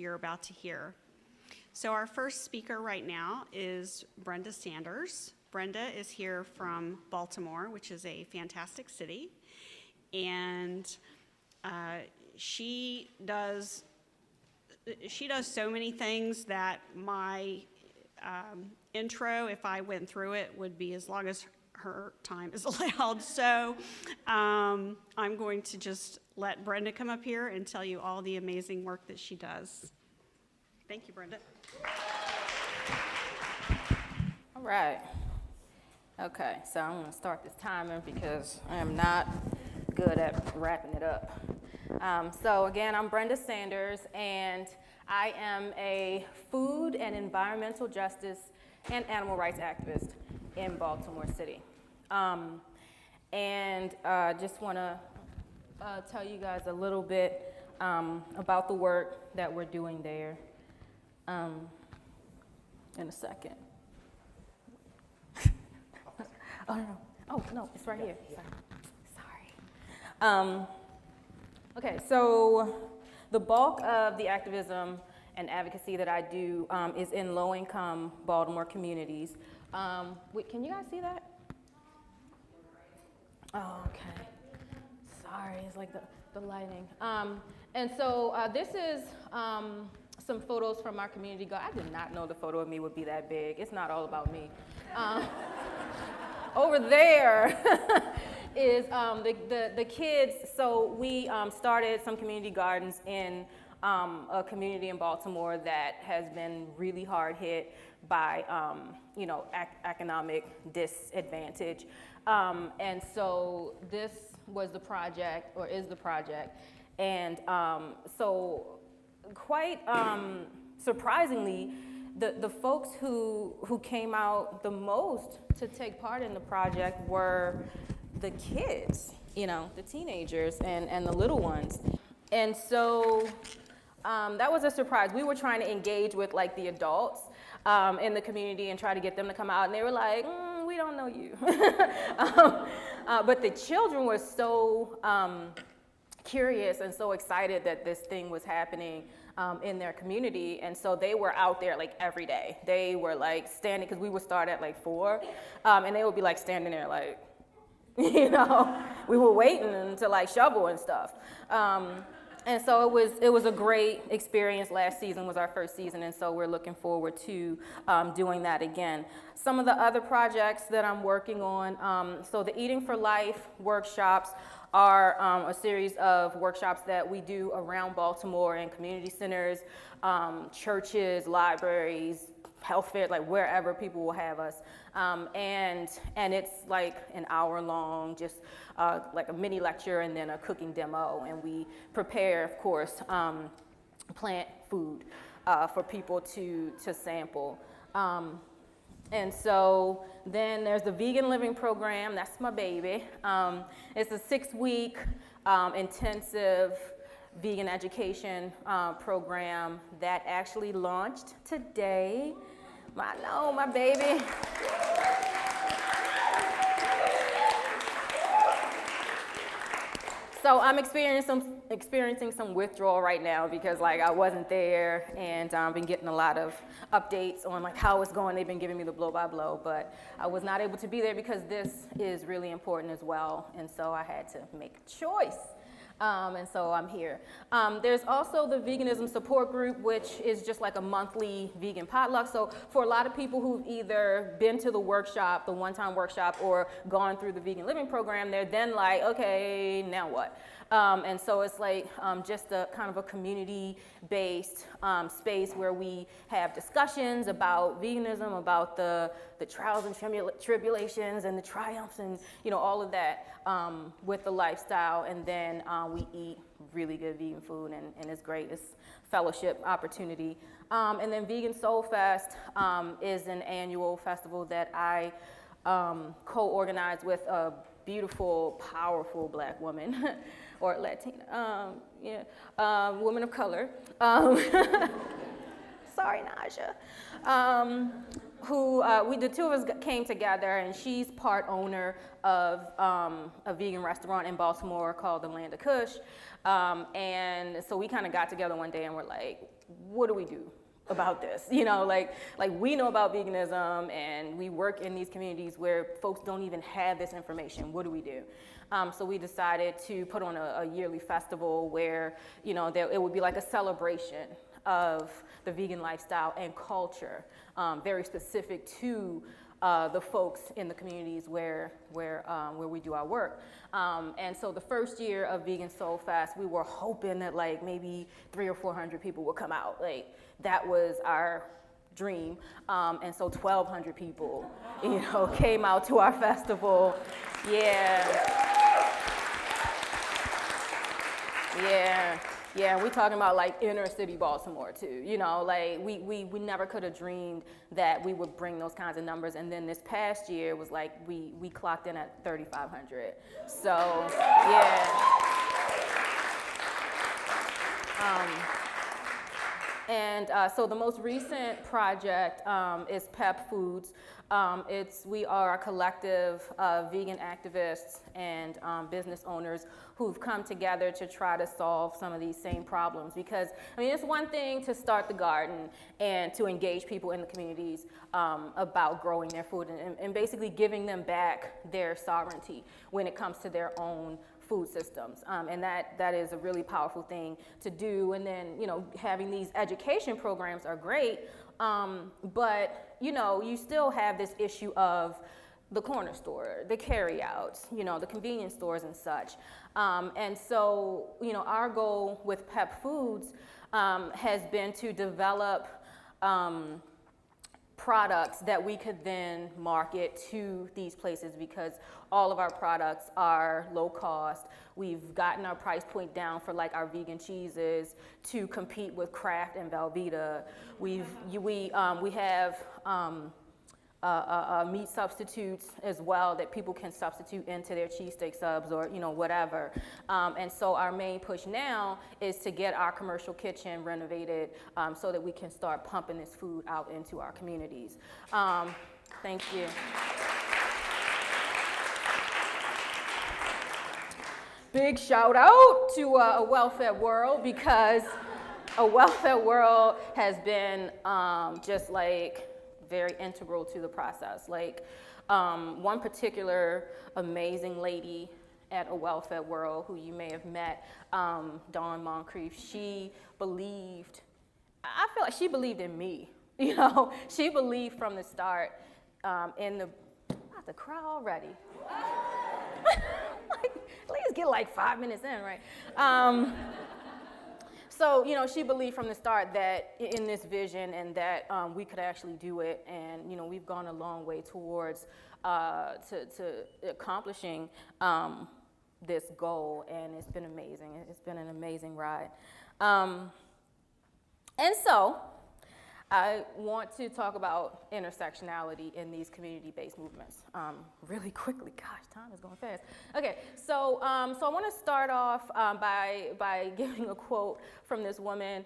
you're about to hear. So our first speaker right now is Brenda Sanders. Brenda is here from Baltimore, which is a fantastic city, and she does so many things that my intro, if I went through it, would be as long as her time is allowed. So I'm going to just let Brenda come up here and tell you all the amazing work that she does. Thank you, Brenda. All right. Okay, so I'm going to start this timer because I am not good at wrapping it up. So again, I'm Brenda Sanders, and I am a food and environmental justice and animal rights activist in Baltimore City. Just want to tell you guys a little bit about the work that we're doing there in a second. Oh, no, it's right here. Sorry. Okay, so the bulk of the activism and advocacy that I do is in low-income Baltimore communities. Wait, can you guys see that? Oh, okay. Sorry, it's like the lighting. And so this is some photos from our community garden. I did not know the photo of me would be that big. It's not all about me. Over there is the kids. So we started some community gardens in a community in Baltimore that has been really hard hit by economic disadvantage. And so this was the project, or is the project. And so quite surprisingly, the folks who came out the most to take part in the project were the kids, the teenagers and the little ones. And so that was a surprise. We were trying to engage with like the adults in the community and try to get them to come out, and they were like, we don't know you. But the children were so curious and so excited that this thing was happening in their community, and so they were out there like every day. They were like standing, because we would start at like 4, and they would be like standing there like, we were waiting to like shovel and stuff. And so it was a great experience. Last season was our first season, and so we're looking forward to doing that again. Some of the other projects that I'm working on, so the Eating for Life workshops are a series of workshops that we do around Baltimore in community centers, churches, libraries, health fairs, like wherever people will have us. And it's like an hour long, just like a mini lecture and then a cooking demo. And we prepare, of course, plant food for people to sample. And so then there's the Vegan Living Program. That's my baby. It's a 6-week intensive vegan education program that actually launched today. I know, my baby. So I'm experiencing some withdrawal right now because like I wasn't there, and I've been getting a lot of updates on like how it's going. They've been giving me the blow by blow, but I was not able to be there because this is really important as well, and so I had to make a choice. And so I'm here. There's also the Veganism Support Group, which is just like a monthly vegan potluck. So for a lot of people who've either been to the workshop, the one-time workshop, or gone through the Vegan Living Program, they're then like, okay, now what? And so it's like just a kind of a community-based space where we have discussions about veganism, about the trials and tribulations and the triumphs and all of that with the lifestyle, and then we eat really good vegan food, and it's great. It's a fellowship opportunity. And then Vegan Soul Fest is an annual festival that I co-organize with a beautiful, powerful Black woman, or Latina, woman of color. Sorry, Naja. Who the two of us came together, and she's part owner of a vegan restaurant in Baltimore called the Land of Kush. And so we kind of got together one day and we're like, what do we do about this? You know, like we know about veganism and we work in these communities where folks don't even have this information. What do we do? So we decided to put on a yearly festival where, you know, it would be like a celebration of the vegan lifestyle and culture, very specific to the folks in the communities where we do our work. And so the first year of Vegan Soul Fest, we were hoping that like maybe 300 or 400 people would come out. Like that was our dream. And so 1,200 people, you know, came out to our festival. Yeah, we're talking about like inner city Baltimore too. You know, like we never could have dreamed that we would bring those kinds of numbers. And then this past year was like we clocked in at 3,500. So yeah. So the most recent project is PEP Foods. We are a collective of vegan activists and business owners who've come together to try to solve some of these same problems. Because, I mean, it's one thing to start the garden and to engage people in the communities about growing their food and basically giving them back their sovereignty when it comes to their own food systems, and that is a really powerful thing to do. And then, you know, having these education programs are great, but, you know, you still have this issue of the corner store, the carryouts, you know, the convenience stores and such. And so, you know, our goal with PEP Foods has been to develop products that we could then market to these places, because all of our products are low cost. We've gotten our price point down for like our vegan cheeses to compete with Kraft and Velveeta. We have meat substitutes as well that people can substitute into their cheesesteak subs or, you know, whatever. And so our main push now is to get our commercial kitchen renovated so that we can start pumping this food out into our communities. Thank you. Big shout out to A Well-Fed World, because A Well-Fed World has been just like very integral to the process. Like one particular amazing lady at A Well-Fed World who you may have met, Dawn Moncrief, she believed, I feel like she believed in me, you know? She believed from the start in the, not the crowd already. Like, at least get like 5 minutes in, right? So, you know, she believed from the start that in this vision and that we could actually do it. And, you know, we've gone a long way towards to accomplishing this goal, and it's been amazing. It's been an amazing ride. And so I want to talk about intersectionality in these community-based movements really quickly. Gosh, time is going fast. Okay, so I want to start off by giving a quote from this woman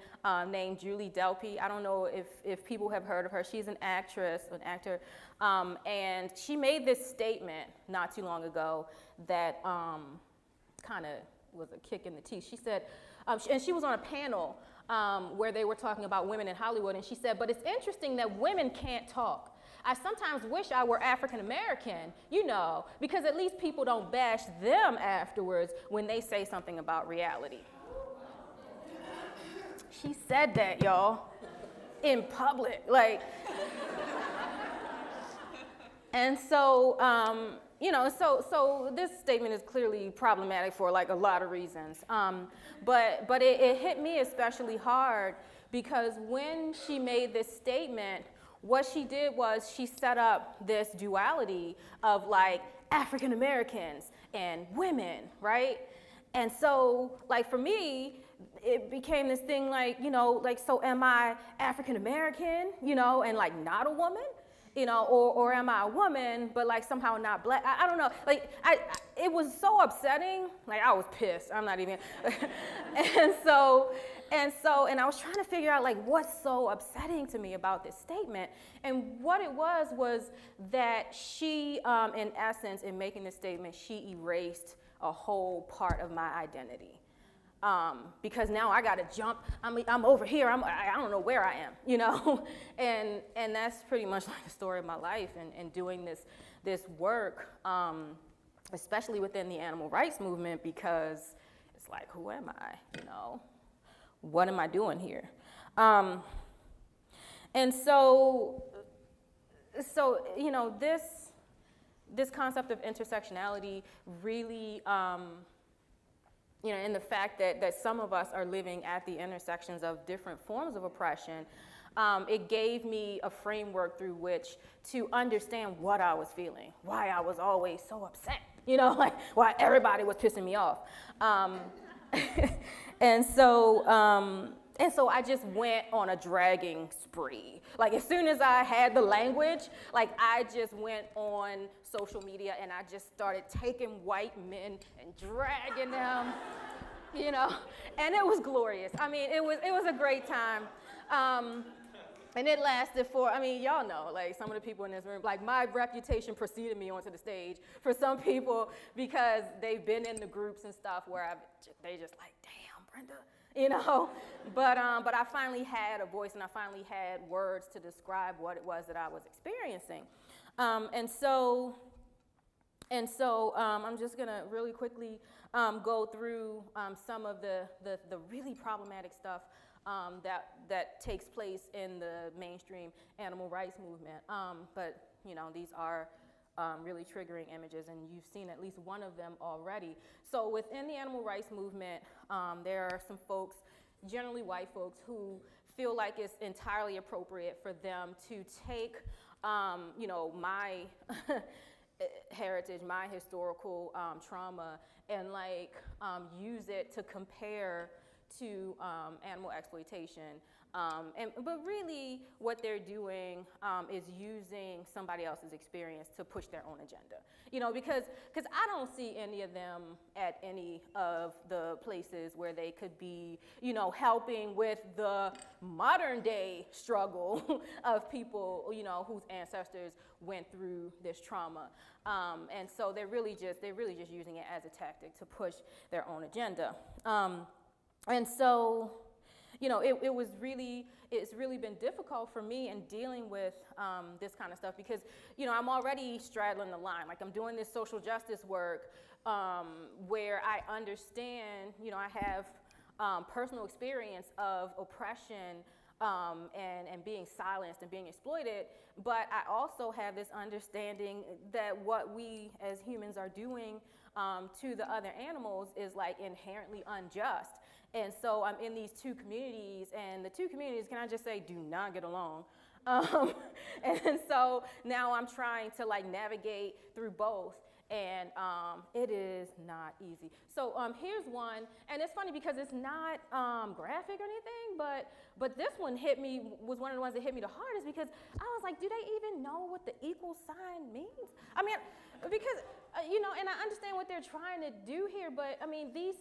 named Julie Delpy. I don't know if people have heard of her. She's an actress, an actor, and she made this statement not too long ago that kind of was a kick in the teeth. She said, and she was on a panel where they were talking about women in Hollywood, and she said, but it's interesting that women can't talk. I sometimes wish I were African American, you know, because at least people don't bash them afterwards when they say something about reality. She said that, y'all, in public, like. And so, you know, so this statement is clearly problematic for like a lot of reasons. But it hit me especially hard because when she made this statement, what she did was she set up this duality of like African Americans and women, right? And so, like for me, it became this thing like, you know, like, so am I African American, you know, and like not a woman? You know, or am I a woman, but like somehow not black? I don't know. Like, it was so upsetting. Like, I was pissed. I'm not even. and I was trying to figure out like what's so upsetting to me about this statement. And what it was that she, in essence, in making this statement, she erased a whole part of my identity. because now I got to jump. I'm over here. I don't know where I am, you know? and that's pretty much like the story of my life and doing this work, especially within the animal rights movement, because it's like, who am I, you know? What am I doing here? And so, you know, this concept of intersectionality really, you know, in the fact that some of us are living at the intersections of different forms of oppression, it gave me a framework through which to understand what I was feeling, why I was always so upset, you know, like why everybody was pissing me off. And so I just went on a dragging spree. Like as soon as I had the language, like I just went on social media and I just started taking white men and dragging them, you know, and it was glorious. I mean, it was a great time. And it lasted for, I mean, y'all know, like some of the people in this room, like my reputation preceded me onto the stage for some people because they've been in the groups and stuff where they just like, damn, Brenda, you know, but I finally had a voice and I finally had words to describe what it was that I was experiencing. And so I'm just gonna really quickly go through some of the really problematic stuff that takes place in the mainstream animal rights movement. But you know, these are really triggering images, and you've seen at least one of them already. So within the animal rights movement, there are some folks, generally white folks, who feel like it's entirely appropriate for them to take, you know, my heritage, my historical trauma, and like use it to compare to animal exploitation. But really what they're doing is using somebody else's experience to push their own agenda. You know, because I don't see any of them at any of the places where they could be, you know, helping with the modern day struggle of people, you know, whose ancestors went through this trauma. And so they're really just using it as a tactic to push their own agenda. And so, you know, it's really been difficult for me in dealing with this kind of stuff because, you know, I'm already straddling the line. Like I'm doing this social justice work where I understand, you know, I have personal experience of oppression and being silenced and being exploited, but I also have this understanding that what we as humans are doing to the other animals is like inherently unjust. And so I'm in these two communities, and the two communities, can I just say, do not get along. And so now I'm trying to like navigate through both, and it is not easy. So here's one, and it's funny because it's not graphic or anything, but this one was one of the ones that hit me the hardest because I was like, do they even know what the equal sign means? I mean, because, you know, and I understand what they're trying to do here, but I mean, these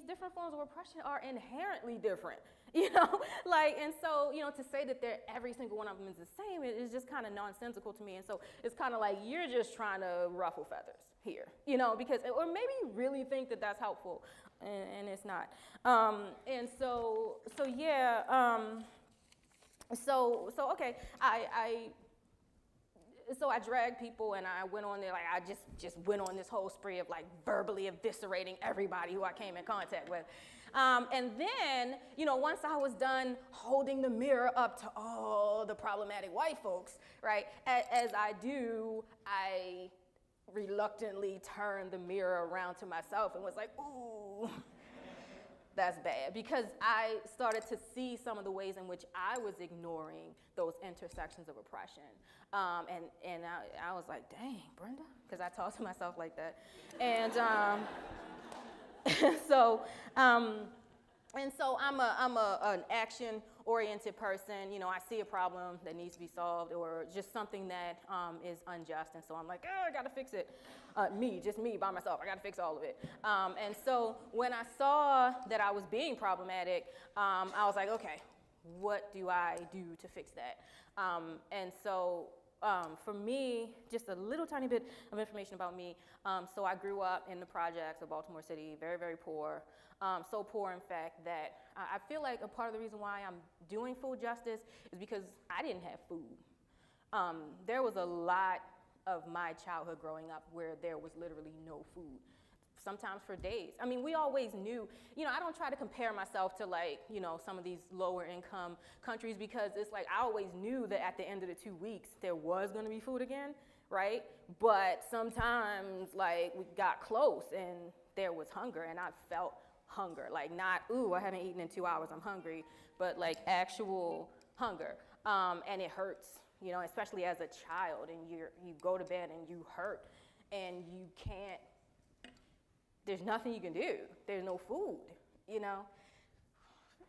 different forms of oppression are inherently different, you know? Like, and so, you know, to say that every single one of them is the same is just kind of nonsensical to me. And so it's kind of like, you're just trying to ruffle feathers here, you know, because, or maybe you really think that that's helpful, and it's not. And so yeah, so okay, So I dragged people and I went on there, like I just went on this whole spree of like verbally eviscerating everybody who I came in contact with. And then, you know, once I was done holding the mirror up to all the problematic white folks, right, as I do, I reluctantly turned the mirror around to myself and was like, ooh, that's bad, because I started to see some of the ways in which I was ignoring those intersections of oppression. And I was like, dang, Brenda, because I talk to myself like that. And so I'm an action-oriented person. You know, I see a problem that needs to be solved or just something that is unjust. And so I'm like, oh, I got to fix it. Just me by myself. I got to fix all of it. And so when I saw that I was being problematic, I was like, okay, what do I do to fix that? And so for me, just a little tiny bit of information about me. So I grew up in the projects of Baltimore City, very, very poor. So poor, in fact, that I feel like a part of the reason why I'm doing food justice is because I didn't have food. There was a lot of my childhood growing up where there was literally no food, sometimes for days. I mean, we always knew, I don't try to compare myself to like, some of these lower income countries, because it's like I always knew that at the end of the 2 weeks there was gonna be food again, right? But sometimes like we got close and there was hunger, and I felt hunger, like not, ooh, I haven't eaten in 2 hours, I'm hungry, but like actual hunger. And it hurts, especially as a child, and you go to bed and you hurt and you can't, there's nothing you can do. There's no food,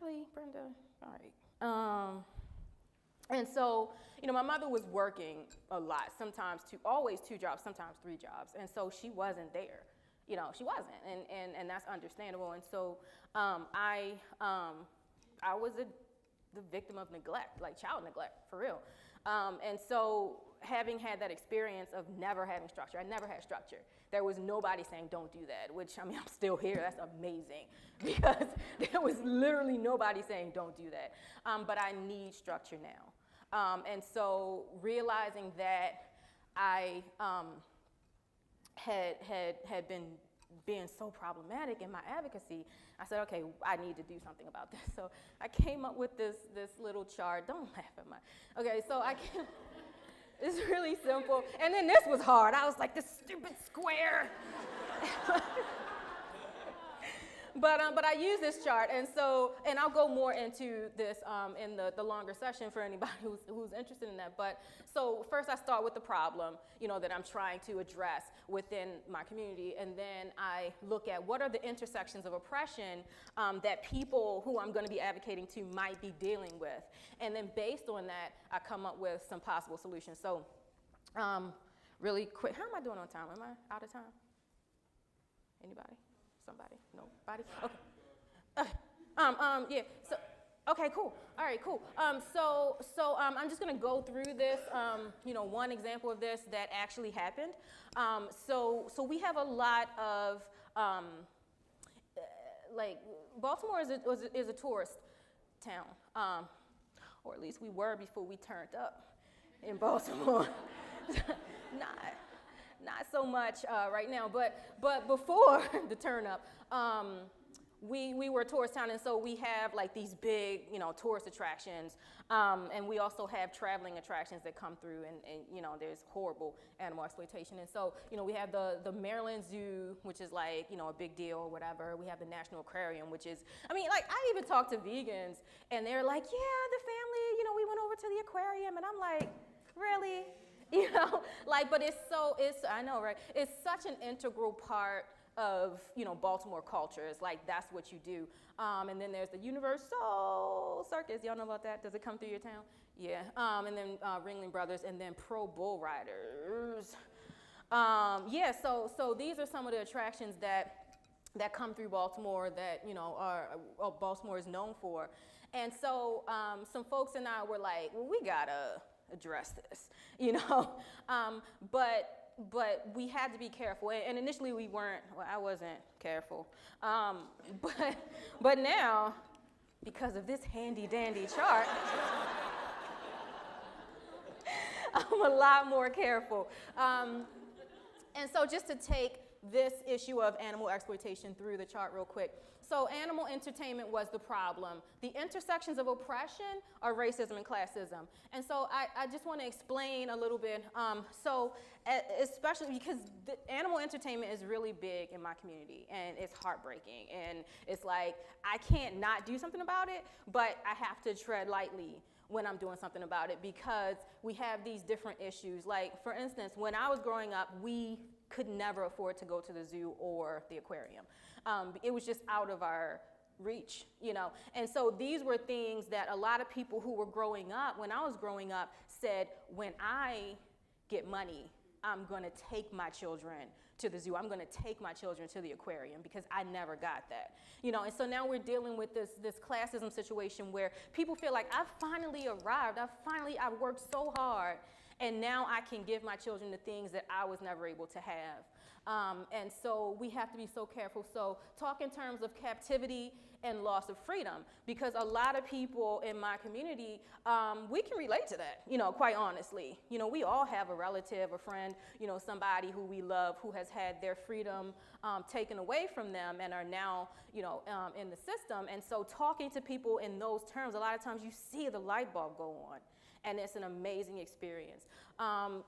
Really, Brenda? All right. And so, my mother was working a lot, sometimes always 2 jobs, sometimes 3 jobs. And so she wasn't there. She wasn't, and that's understandable. And so I was the victim of neglect, like child neglect, for real. And so having had that experience of never having structure, I never had structure. There was nobody saying, don't do that, which, I'm still here, that's amazing, because there was literally nobody saying, don't do that. But I need structure now. And so realizing that I had been being so problematic in my advocacy, I said, okay, I need to do something about this. So I came up with this little chart. Don't laugh at my, okay, so it's really simple. And then this was hard. I was like, this stupid square. But I use this chart, and I'll go more into this in the longer session for anybody who's interested in that. But so first I start with the problem, that I'm trying to address within my community, and then I look at what are the intersections of oppression that people who I'm going to be advocating to might be dealing with, and then based on that, I come up with some possible solutions. So really quick, how am I doing on time? Am I out of time? Anybody? Somebody? Nobody? Okay. Yeah. So, okay, cool. All right, cool. So I'm just gonna go through this. One example of this that actually happened. So we have a lot of like Baltimore is a tourist town, or at least we were before we turned up in Baltimore. Not so much right now, but before the turn up, we were a tourist town, and so we have like these big, tourist attractions, and we also have traveling attractions that come through, and there's horrible animal exploitation, and so we have the Maryland Zoo, which is like a big deal or whatever. We have the National Aquarium, which is, I even talked to vegans, and they're like, yeah, the family, we went over to the aquarium, and I'm like, really? But I know, right? It's such an integral part of, Baltimore culture. It's like, that's what you do. And then there's the Universal Circus. Y'all know about that? Does it come through your town? Yeah. And then Ringling Brothers, and then Pro Bull Riders. Yeah, so these are some of the attractions that come through Baltimore that, Baltimore is known for. And so some folks and I were like, well, we gotta address this, but we had to be careful, and initially we weren't. Well, I wasn't careful, but now, because of this handy dandy chart, I'm a lot more careful. And so just to take this issue of animal exploitation through the chart real quick. So animal entertainment was the problem. The intersections of oppression are racism and classism. And so I just want to explain a little bit. Especially because the animal entertainment is really big in my community, and it's heartbreaking. And it's like, I can't not do something about it, but I have to tread lightly when I'm doing something about it, because we have these different issues. Like, for instance, when I was growing up, we could never afford to go to the zoo or the aquarium. It was just out of our reach, And so these were things that a lot of people who were growing up, when I was growing up, said, when I get money, I'm gonna take my children to the zoo. I'm gonna take my children to the aquarium, because I never got that. And so now we're dealing with this classism situation where people feel like, I've finally arrived, I've worked so hard, And now I can give my children the things that I was never able to have. And so we have to be so careful. So talk in terms of captivity and loss of freedom, because a lot of people in my community, we can relate to that, quite honestly. We all have a relative, a friend, somebody who we love who has had their freedom taken away from them and are now, in the system. And so talking to people in those terms, a lot of times you see the light bulb go on. And it's an amazing experience.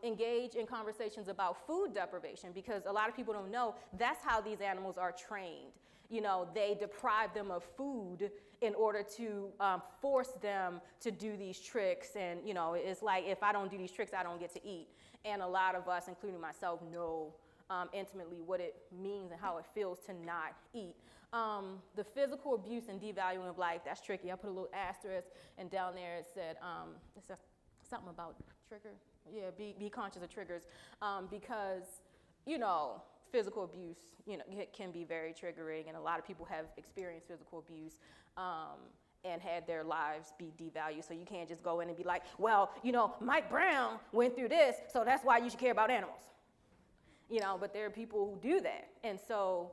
Engage in conversations about food deprivation, because a lot of people don't know that's how these animals are trained. They deprive them of food in order to force them to do these tricks. And, it's like, if I don't do these tricks, I don't get to eat. And a lot of us, including myself, know intimately what it means and how it feels to not eat. The physical abuse and devaluing of life, that's tricky. I put a little asterisk, and down there it said, it says something about trigger. Yeah, be conscious of triggers, because, physical abuse, it can be very triggering, and a lot of people have experienced physical abuse and had their lives be devalued. So you can't just go in and be like, well, Mike Brown went through this, so that's why you should care about animals. But there are people who do that. And so,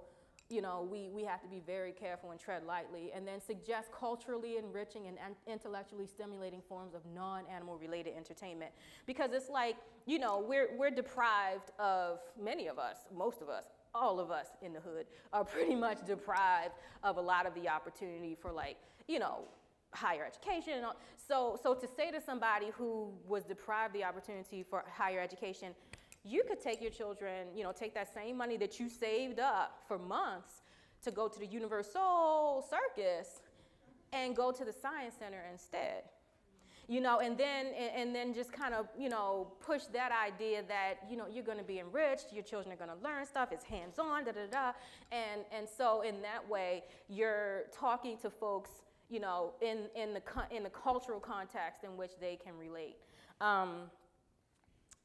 we have to be very careful and tread lightly, and then suggest culturally enriching and intellectually stimulating forms of non-animal related entertainment. Because it's like, we're deprived of, many of us, most of us, all of us in the hood are pretty much deprived of a lot of the opportunity for, like, higher education and all. So to say to somebody who was deprived the opportunity for higher education, you could take your children, take that same money that you saved up for months to go to the Universal Circus and go to the Science Center instead. And then just kind of, push that idea that, you're going to be enriched, your children are going to learn stuff, it's hands-on, da-da-da. And so in that way, you're talking to folks, in the cultural context in which they can relate. And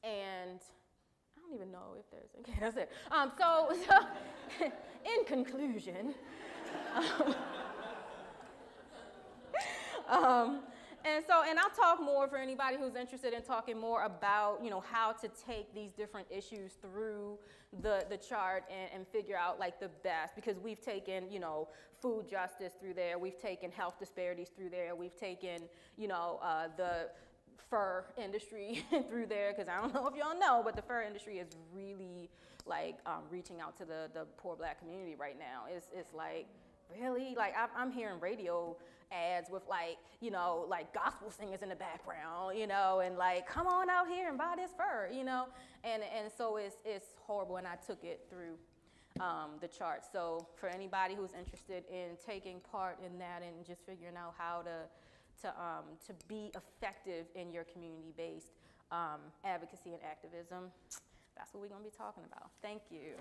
I don't even know if there's, okay, that's it. So in conclusion, and I'll talk more for anybody who's interested in talking more about, how to take these different issues through the chart and figure out, like, the best, because we've taken, food justice through there, we've taken health disparities through there, we've taken, the fur industry through there, because I don't know if y'all know, but the fur industry is really, like, reaching out to the poor Black community right now. It's like, really? Like, I'm hearing radio ads with, like, like gospel singers in the background, and like, come on out here and buy this fur, and so it's horrible, and I took it through the chart. So for anybody who's interested in taking part in that and just figuring out how to be effective in your community-based advocacy and activism, that's what we're going to be talking about. Thank you.